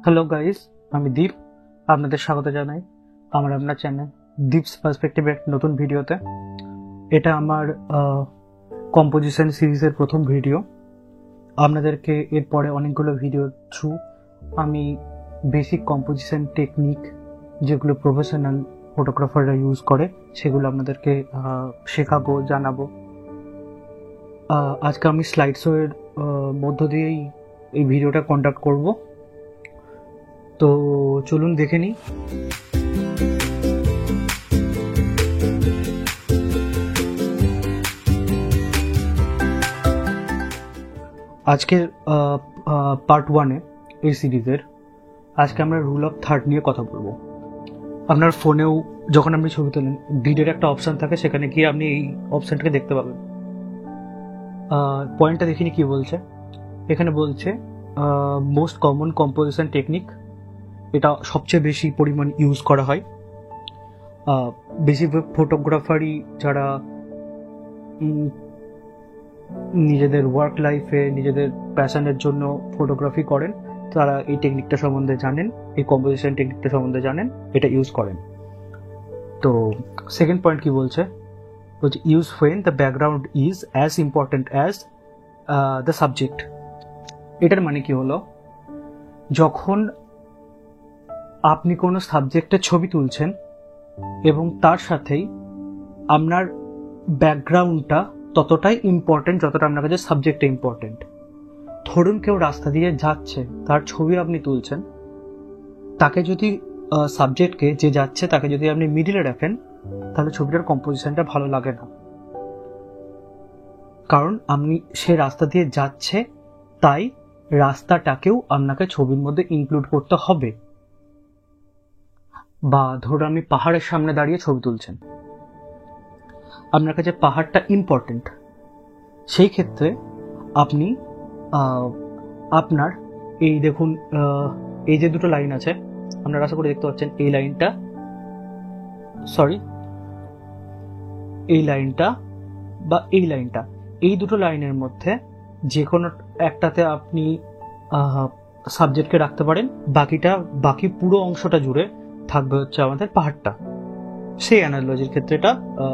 Hello guys, আমি দীপ। আপনাদের স্বাগত জানাই আপনার চ্যানেল দীপস পার্সপেক্টিভের নতুন ভিডিওতে। এটা আমার কম্পোজিশন সিরিজের প্রথম ভিডিও। আপনাদেরকে এরপরে অনেকগুলো ভিডিও থ্রু আমি বেসিক কম্পোজিশন টেকনিক যেগুলো প্রফেশনাল ফটোগ্রাফাররা ইউজ করে সেগুলো আপনাদেরকে শেখাবো, জানাবো। আজকে আমি স্লাইড শো এর মধ্য দিয়েই এই ভিডিওটা কন্ডাক্ট করব। তো চলুন দেখে নিই। আজকের পার্ট 1 এই সিরিজের আজকে আমরা রুল অফ থার্ড নিয়ে কথা বলবো। আপনার ফোনেও যখন আপনি ছবি তোলেন গ্রিডের একটা অপশান থাকে, সেখানে গিয়ে আপনি এই অপশানটাকে দেখতে পাবেন। পয়েন্টটা দেখিনি কি বলছে। এখানে বলছে মোস্ট কমন কম্পোজিশন টেকনিক। এটা সবচেয়ে বেশি পরিমাণ ইউজ করা হয়। বেশিরভাগ ফটোগ্রাফারই যারা নিজেদের ওয়ার্ক লাইফে নিজেদের প্যাশনের জন্য ফটোগ্রাফি করেন তারা এই টেকনিকটা সম্বন্ধে জানেন, এই কম্পোজিশন টেকনিকটা সম্বন্ধে জানেন, এটা ইউজ করেন। তো সেকেন্ড পয়েন্ট কি বলছে, use when the background is as important as the subject. এটার মানে কি হলো, যখন আপনি কোনো সাবজেক্টের ছবি তুলছেন এবং তার সাথেই আপনার ব্যাকগ্রাউন্ডটা ততটাই ইম্পর্টেন্ট যতটা আপনার কাছে সাবজেক্টটা ইম্পর্টেন্ট। ধরুন কেউ রাস্তা দিয়ে যাচ্ছে, তার ছবি আপনি তুলছেন, তাকে যদি সাবজেক্টকে যে যাচ্ছে তাকে যদি আপনি মিডিলে রাখেন তাহলে ছবিটার কম্পোজিশনটা ভালো লাগে না। কারণ আপনি সে রাস্তা দিয়ে যাচ্ছে, তাই রাস্তাটাকেও আপনাকে ছবির মধ্যে ইনক্লুড করতে হবে। বা ধরুন আপনি পাহাড়ের সামনে দাঁড়িয়ে ছবি তুলছেন, আপনার কাছে পাহাড়টা ইম্পর্টেন্ট, সেই ক্ষেত্রে আপনি আপনার এই দেখুন এই যে দুটো লাইন আছে আপনারা আশা করে দেখতে পাচ্ছেন, এই লাইনটা বা এই লাইনটা, এই দুটো লাইনের মধ্যে যে কোনো একটাতে আপনি সাবজেক্টকে রাখতে পারেন, বাকি পুরো অংশটা জুড়ে থাকবে হচ্ছে আমাদের পাহাড়টা। সেই অ্যানালজির ক্ষেত্রে এটা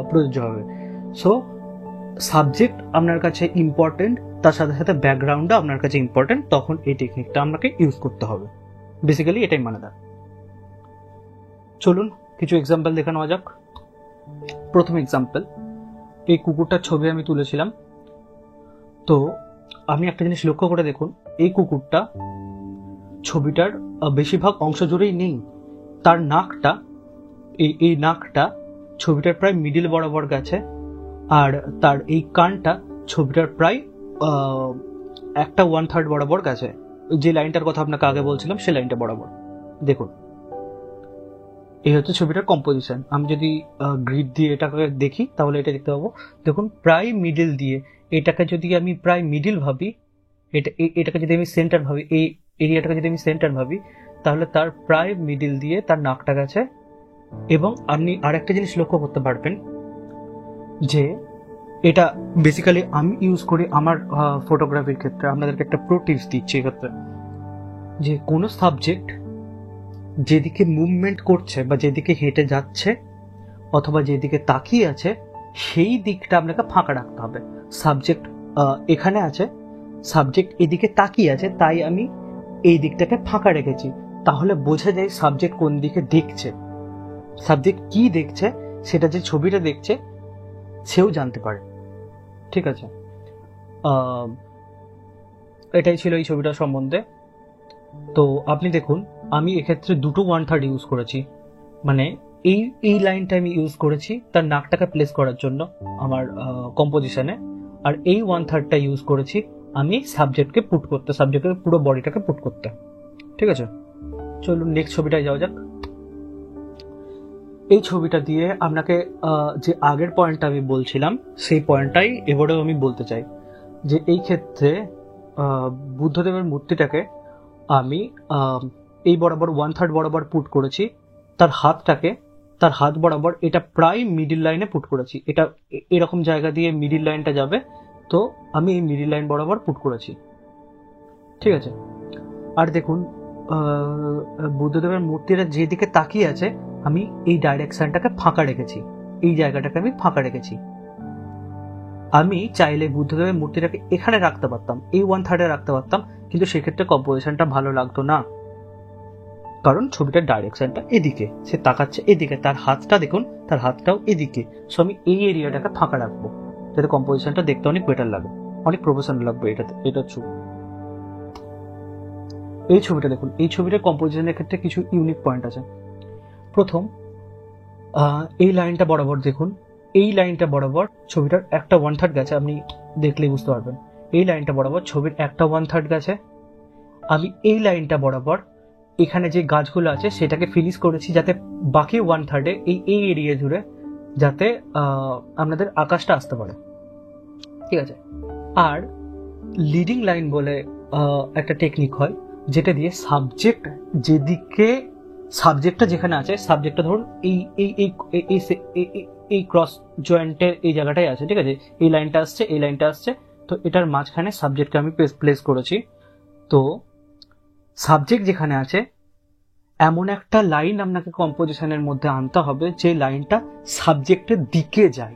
প্রযোজ্য হবে। সো সাবজেক্ট আপনার কাছে ইম্পর্টেন্ট, তার সাথে সাথে ব্যাকগ্রাউন্ডটা আপনার কাছে ইম্পর্টেন্ট, তখন এই টেকনিকটা আপনাকে ইউজ করতে হবে। বেসিক্যালি এটাই মানে দেয়। চলুন কিছু এক্সাম্পল দেখে নেওয়া যাক। প্রথম এক্সাম্পল, এই কুকুরটার ছবি আমি তুলেছিলাম। তো আপনি একটা জিনিস লক্ষ্য করে দেখুন, এই কুকুরটা ছবিটার বেশিরভাগ অংশ জুড়েই নেই। তার নাকটা, এই নাকটা ছবিটার প্রায় মিডিল বরাবর গেছে, আর তার এই কানটা ছবিটার প্রায় 1/3 বরাবর গেছে। যে লাইনটার কথা আপনাকে আগে বলছিলাম সেই লাইনটা বরাবর। দেখুন এই হচ্ছে ছবিটার কম্পোজিশন। আমি যদি গ্রিড দিয়ে এটাকে দেখি তাহলে এটা দেখতে পাবো। দেখুন প্রায় মিডিল দিয়ে, এটাকে যদি আমি প্রায় মিডিল ভাবি, এটাকে যদি আমি সেন্টার ভাবি, এই এরিয়াটাকে যদি আমি সেন্টার ভাবি, তাহলে তার প্রায় মিডিল দিয়ে তার নাকটা গেছে। এবং আপনি আরেকটা জিনিস লক্ষ্য করতে পারবেন যে এটা বেসিক্যালি আমি ইউজ করি আমার ফটোগ্রাফির ক্ষেত্রে। আপনাদেরকে একটা প্রো টিপস দিচ্ছি এক্ষেত্রে, যে কোনো সাবজেক্ট যেদিকে মুভমেন্ট করছে বা যেদিকে হেঁটে যাচ্ছে অথবা যেদিকে তাকিয়ে আছে, সেই দিকটা আপনাকে ফাঁকা রাখতে হবে। সাবজেক্ট এখানে আছে, সাবজেক্ট এদিকে তাকিয়ে আছে, তাই আমি এই দিকটাকে ফাঁকা রেখেছি। তাহলে বোঝা যায় সাবজেক্ট কোন দিকে দেখছে। সাবজেক্ট কি দেখছে সেটা যে ছবিটা দেখছে সেও জানতে পারে। ঠিক আছে, এটাই ছিল এই ছবিটার সম্বন্ধে। তো আপনি দেখুন আমি এক্ষেত্রে দুটো 1/3 ইউজ করেছি, মানে এই লাইনটা আমি ইউজ করেছি তার নাকটাকে প্লেস করার জন্য আমার কম্পোজিশনে, আর এই 1/3টা ইউজ করেছি আমি সাবজেক্টকে পুট করতে, সাবজেক্টের পুরো বডিটাকে পুট করতে। ঠিক আছে, চলুন নেক্সট ছবিটায় যাওয়া যাক। এই ছবিটা দিয়ে আপনাকে যে আগের পয়েন্টটা আমি বলছিলাম সেই পয়েন্টটাই এবারেও আমি বলতে চাই, যে এই ক্ষেত্রে বুদ্ধদেবের মূর্তিটাকে আমি এই বরাবর 1/3 বরাবর পুট করেছি, তার হাত বরাবর এটা প্রায় মিডিল লাইনে পুট করেছি। এটা এরকম জায়গা দিয়ে মিডিল লাইনটা যাবে, তো আমি এই মিডিল লাইন বরাবর পুট করেছি। ঠিক আছে, আর দেখুন বুদ্ধদেবের মূর্তিটা যেদিকে তাকিয়ে আছে আমি এই ডাইরেকশনটাকে ফাঁকা রেখেছি, এই জায়গাটাকে আমি ফাঁকা রেখেছি। আমি চাইলে বুদ্ধদেবের মূর্তিটাকে এখানে রাখতে পারতাম, এই 1/3 রাখতে পারতাম, কিন্তু সেক্ষেত্রে কম্পোজিশনটা ভালো লাগতো না, কারণ ছবিটার ডাইরেকশনটা এদিকে, সে তাকাচ্ছে এদিকে, তার হাতটা দেখুন, তার হাতটাও এদিকে। সো আমি এই এরিয়াটাকে ফাঁকা রাখবো যাতে কম্পোজিশনটা দেখতে অনেক বেটার লাগে, অনেক প্রফেশনাল লাগবে। এটা ছবি, এই ছবিটা দেখুন, এই ছবিটার কম্পোজিশনের ক্ষেত্রে কিছু ইউনিক পয়েন্ট আছে। প্রথম, এই লাইনটা বরাবর দেখুন, এই লাইনটা বরাবর ছবিটার একটা 1/3 গেছে, আপনি দেখলেই বুঝতে পারবেন। এই লাইনটা বরাবর ছবির একটা 1/3 গেছে। আমি এই লাইনটা বরাবর এখানে যে গাছগুলো আছে সেটাকে ফিনিশ করেছি, যাতে বাকি 1/3 এই এরিয়া জুড়ে যাতে আপনাদের আকাশটা আসতে পারে, ঠিক আছে। আর লিডিং লাইন বলে একটা টেকনিক হয়, যেটা দিয়ে সাবজেক্ট যেদিকে, সাবজেক্টটা যেখানে আছে, সাবজেক্টটা ধরুন এই এই এই এই ক্রস জয়েন্টের এই জায়গাটাই আছে, ঠিক আছে। এই লাইনটা আসছে, এই লাইনটা আসছে, তো এটার মাঝখানে সাবজেক্টকে আমি প্লেস করেছি। তো সাবজেক্ট যেখানে আছে এমন একটা লাইন আপনাকে কম্পোজিশনের মধ্যে আনতে হবে যে লাইনটা সাবজেক্টের দিকে যায়।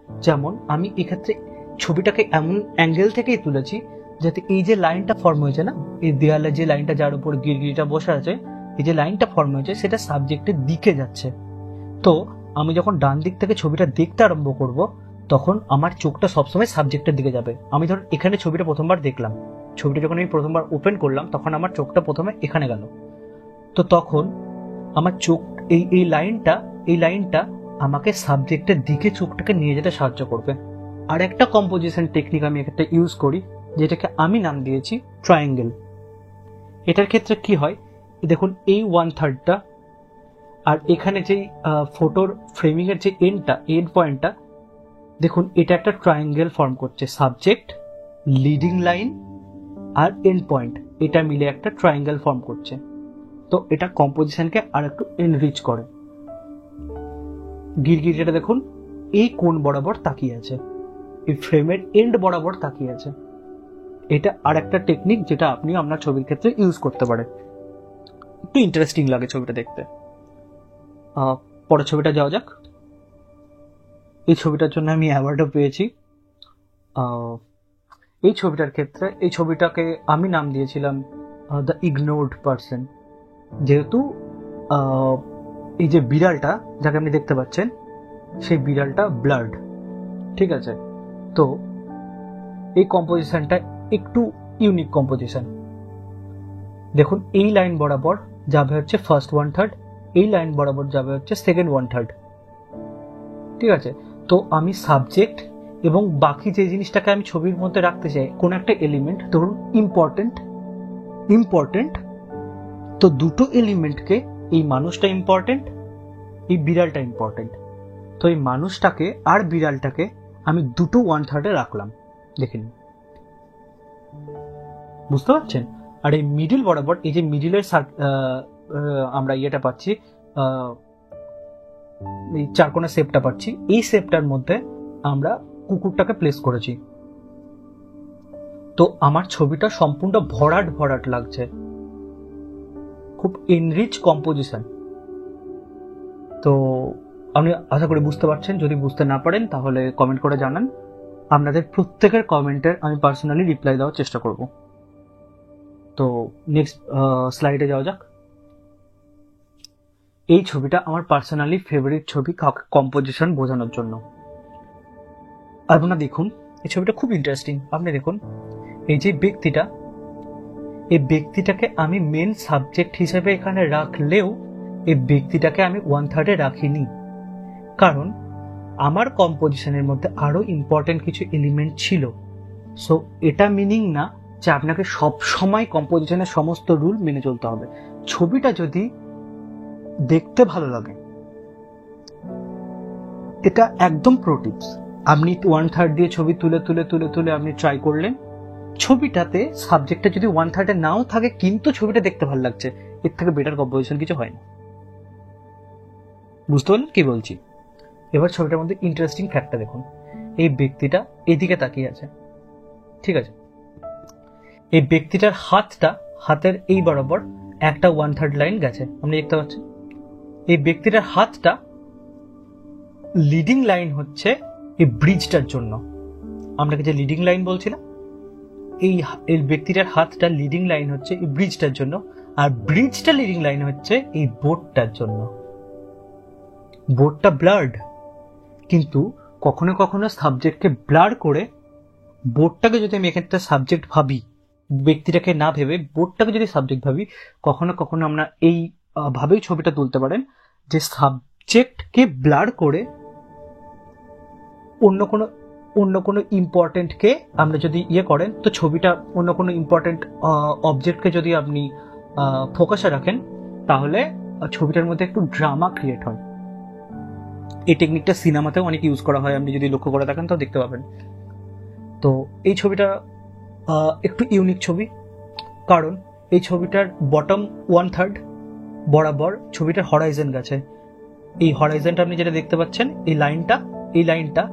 যেমন আমি এক্ষেত্রে ছবিটাকে এমন অ্যাঙ্গেল থেকেই তুলেছি যাতে এই যে লাইনটা ফর্ম হয়েছে না, এই দেয়ালে যে লাইনটা যার উপর গিরগিরিটা বসে আছে, এই যে লাইনটা ফর্ম হয়েছে সেটা সাবজেক্টের দিকে যাচ্ছে। তো আমি যখন ডান দিক থেকে ছবিটা দেখতে আরম্ভ করব তখন আমার চোখটা সবসময় সাবজেক্টের দিকে যাবে। আমি ধর এখানে ছবিটা প্রথমবার দেখলাম, ছবিটা যখন আমি প্রথমবার ওপেন করলাম তখন আমার চোখটা প্রথমে এখানে গেল, তো তখন আমার চোখ এই লাইনটা আমাকে সাবজেক্টের দিকে চোখটাকে নিয়ে যেতে সাহায্য করবে। আর একটা কম্পোজিশন টেকনিক আমি এক্ষেত্রে ইউজ করি, যেটাকে আমি নাম দিয়েছি ট্রায়াঙ্গেল। এটার ক্ষেত্রে কি হয় দেখুন, এই 1/3টা আর এখানে যেই ফটোর ফ্রেমিং এর যে এন্ড পয়েন্টটা দেখুন, এটা একটা ট্রায়াঙ্গেল ফর্ম করছে। সাবজেক্ট, লিডিং লাইন আর এন্ড পয়েন্ট এটা মিলে একটা ট্রায়াঙ্গেল ফর্ম করছে। তো এটা কম্পোজিশনকে আর একটু এনরিচ করে। গিরগিরিটা দেখুন এই কোণ বরাবর তাকিয়ে আছে, এই ফ্রেমের এন্ড বরাবর তাকিয়ে আছে। এটা আর একটা টেকনিক যেটা আপনি আপনার ছবির ক্ষেত্রে ইউজ করতে পারেন, একটু ইন্টারেস্টিং লাগে ছবিটা দেখতে। পরের ছবিটা যাওয়া যাক। এই ছবিটার জন্য আমি অ্যাওয়ার্ডও পেয়েছি। এই ছবিটার ক্ষেত্রে এই ছবিটাকে আমি নাম দিয়েছিলাম দ্য ইগনোরড পারসন, যেহেতু এই যে বিড়ালটা যাকে আপনি দেখতে পাচ্ছেন সেই বিড়ালটা ব্লাড, ঠিক আছে। তো এই কম্পোজিশনটা একটু ইউনিক কম্পোজিশন। দেখুন এই লাইন বরাবর যাবে হচ্ছে ফার্স্ট 1/3, এই লাইন বরাবর যাবে হচ্ছে সেকেন্ড 1/3, ঠিক আছে। তো আমি সাবজেক্ট এবং বাকি যে জিনিসটাকে আমি ছবির মধ্যে রাখতে চাই, কোন একটা এলিমেন্ট ধরুন ইম্পর্টেন্ট, তো দুটো এলিমেন্টকে, এই মানুষটা ইম্পর্টেন্ট, এই বিড়ালটা ইম্পর্টেন্ট, তো এই মানুষটাকে আর বিড়ালটাকে আমি দুটো 1/3 রাখলাম, দেখেন বুঝতে পারছেন। আর এই মিডিল বরাবর এই যে মিডিলের আমরা ইয়েটা পাচ্ছি, এই চারকোনা শেপটা পাচ্ছি, এই শেপটার মধ্যে আমরা কুকুরটাকে প্লেস করেছি। তো আমার ছবিটা সম্পূর্ণ ভরাট লাগছে, খুব এনরিচ কম্পোজিশন। তো আপনি আশা করি বুঝতে পারছেন। যদি বুঝতে না পারেন তাহলে কমেন্ট করে জানান, আপনাদের প্রত্যেকের কমেন্টের আমি পার্সোনালি রিপ্লাই দেওয়ার চেষ্টা করব। তো নেক্সট স্লাইডে যাওয়া যাক। এই ছবিটা আমার পার্সোনালি ফেভারিট ছবি কম্পোজিশন বোঝানোর জন্য। আপনারা দেখুন এই ছবিটা খুব ইন্টারেস্টিং। আপনি দেখুন এই যে ব্যক্তিটা, এই ব্যক্তিটাকে আমি মেন সাবজেক্ট হিসেবে এখানে রাখলেও এই ব্যক্তিটাকে আমি 1/3 রাখিনি, কারণ আমার কম্পোজিশনের মধ্যে আরো ইম্পর্টেন্ট কিছু এলিমেন্ট ছিল। সো এটা মিনিং না যে আপনাকে সব সময় কম্পোজিশনের সমস্ত রুল মেনে চলতে হবে। ছবিটা যদি দেখতে ভালো লাগে, এটা একদম প্রো টিপস। আপনি 1/3 দিয়ে ছবি তুলে আপনি ট্রাই করলেন, ছবিটাতে সাবজেক্টটা যদি 1/3 নাও থাকে কিন্তু ছবিটা দেখতে ভালো লাগছে, এর থেকে বেটার কম্পোজিশন কিছু হয় না। বুঝতে পারলেন কি বলছি? এবার ছবিটার মধ্যে ইন্টারেস্টিং ফ্যাক্টটা দেখুন। এই ব্যক্তিটা এদিকে তাকিয়ে আছে, ঠিক আছে। এই ব্যক্তিটার হাতের এই বরাবর একটা 1/3 লাইন গেছে, আপনি দেখতে পাচ্ছেন। এই ব্যক্তিটার হাতটা লিডিং লাইন হচ্ছে এই ব্রিজটার জন্য, আপনাকে যে লিডিং লাইন বলছিলাম, এই ব্যক্তিটার হাতটা লিডিং লাইন হচ্ছে এই ব্রিজটার জন্য, আর ব্রিজটা লিডিং লাইন হচ্ছে এই বোটটার জন্য। বোটটা ব্লার্ড, কিন্তু কখনো কখনো সাবজেক্টকে ব্লার করে বোটটাকে যদি আমি এক্ষেত্রে সাবজেক্ট ভাবি, ব্যক্তিটাকে না ভেবে বোটটাকে যদি সাবজেক্ট ভাবি, কখনো কখনো আমরা এই ভাবেই ছবিটা তুলতে পারেন যে সাবজেক্টকে ব্লার করে অন্য কোনো ইম্পর্টেন্টকে আমরা যদি করেন, তো ছবিটা অন্য কোনো ইম্পর্টেন্ট অবজেক্টকে যদি আপনি ফোকাসে রাখেন, তাহলে ছবিটার মধ্যে একটু ড্রামা ক্রিয়েট হয়। এই টেকনিকটা সিনেমাতেও অনেক ইউজ করা হয়, আপনি যদি লক্ষ্য করে থাকেন তাও দেখতে পাবেন। তো এই ছবিটা একটু ইউনিক ছবি, কারণ এই ছবিটার বটম 1/3 বরাবর ছবিটার হরাইজন গেছে। এই হরাইজনটা আপনি যেটা দেখতে পাচ্ছেন, এই লাইনটা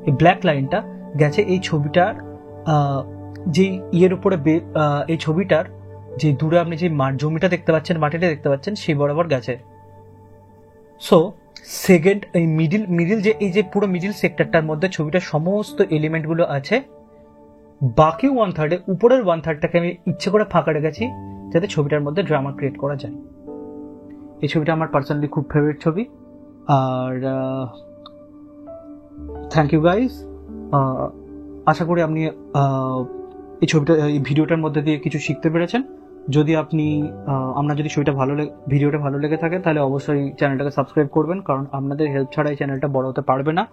এই ব্ল্যাক লাইনটা গেছে এই ছবিটার যে উপরে, এই ছবিটার যে দূরে আপনি যে জমিটা দেখতে পাচ্ছেন, মাটিটা দেখতে পাচ্ছেন, সেই বরাবর গেছে। সো সেকেন্ড এই মিডিল যে পুরো মিডিল সেক্টরটার মধ্যে ছবিটার সমস্ত এলিমেন্টগুলো আছে। বাকি 1/3 উপরের 1/3টাকে আমি ইচ্ছে করে ফাঁকা রেখেছি যাতে ছবিটার মধ্যে ড্রামা ক্রিয়েট করা যায়। এই ছবিটা আমার পার্সোনালি খুব ফেভারিট ছবি। আর থ্যাংক ইউ গাইস। আশা করি আপনি এই ভিডিওটার মধ্যে দিয়ে কিছু শিখতে পেরেছেন। যদি আপনার যদি ভিডিওটা ভালো লেগে থাকে, তাহলে অবশ্যই চ্যানেলটাকে সাবস্ক্রাইব করবেন, কারণ আপনাদের হেল্প ছাড়া এই চ্যানেলটা বড় হতে পারবে না।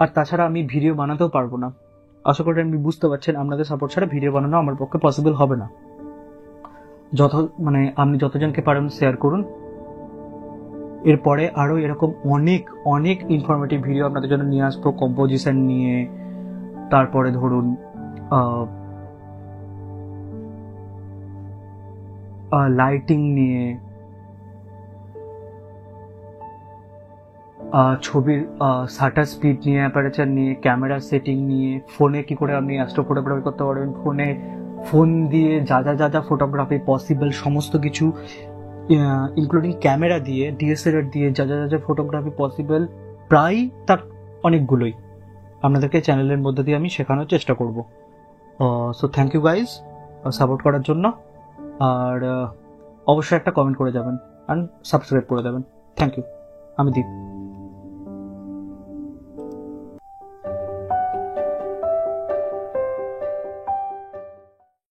আর তাছাড়া আমি ভিডিও বানাতেও পারবো না। আশা করি আপনি বুঝতে পারছেন, আপনাদের সাপোর্ট ছাড়া ভিডিও বানানো আমার পক্ষে পসিবল হবে না। আপনি যতজনকে পারেন শেয়ার করুন। এরপরে আরো এরকম অনেক ইনফরমেটিভ ভিডিও আপনাদের জন্য নিয়ে আসবো, কম্পোজিশন নিয়ে, তারপরে ধরুন লাইটিং নিয়ে, ছবির শাটার স্পিড নিয়ে, অ্যাপারেচার নিয়ে, ক্যামেরা সেটিং নিয়ে, ফোনে কি করে আপনি অ্যাস্ট্রো ফটোগ্রাফি করতে পারবেন, ফোন দিয়ে যা ফটোগ্রাফি পসিবল সমস্ত কিছু, ইনক্লুডিং ক্যামেরা দিয়ে, ডিএসএলআর দিয়ে যা ফটোগ্রাফি পসিবল, প্রায় তার অনেকগুলোই আপনাদেরকে চ্যানেলের মধ্যে দিয়ে আমি শেখানোর চেষ্টা করব। So thank you guys support করার জন্য। আর অবশ্যই একটা কমেন্ট করে যাবেন, অ্যান্ড সাবস্ক্রাইব করে দেবেন। Thank you. আমি দীপ।